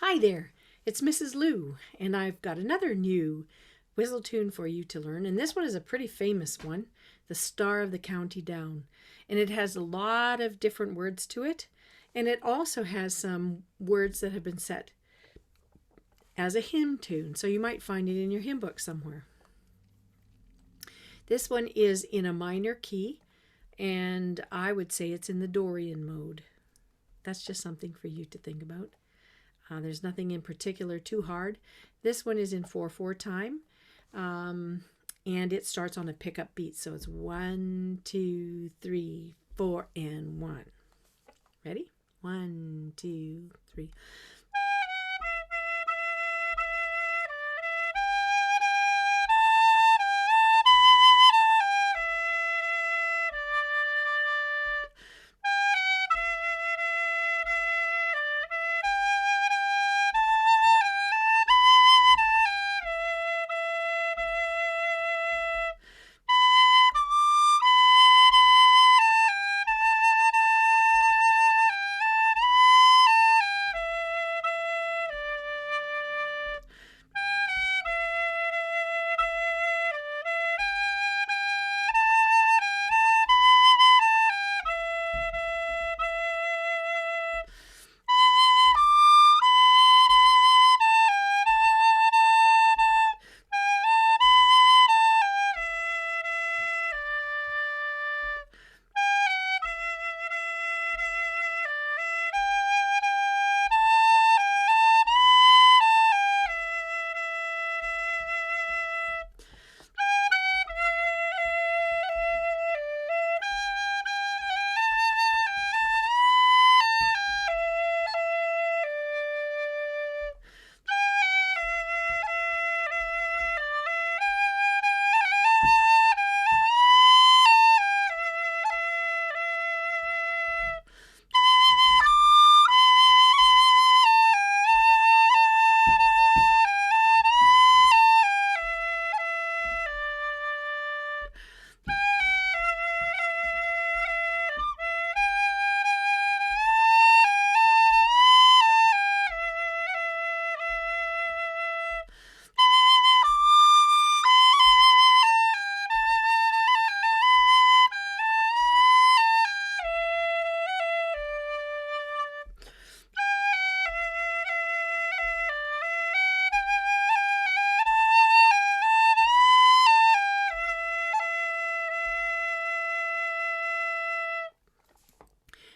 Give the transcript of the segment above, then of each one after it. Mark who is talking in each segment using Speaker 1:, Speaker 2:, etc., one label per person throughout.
Speaker 1: Hi there, it's Mrs. Lou, and I've got another new whistle tune for you to learn. And this one is a pretty famous one, The Star of the County Down. And it has a lot of different words to it, and it also has some words that have been set as a hymn tune, so you might find it in your hymn book somewhere. This one is in a minor key, and I would say it's in the Dorian mode. That's just something for you to think about. There's nothing in particular too hard. This one is in 4/4 time, and it starts on a pickup beat. So it's 1, 2, 3, 4, and 1. Ready? 1, 2, 3.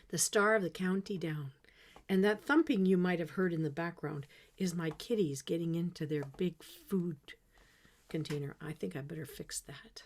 Speaker 1: The Star of the County Down. And that thumping you might have heard in the background is my kitties getting into their big food container. I think I better fix that.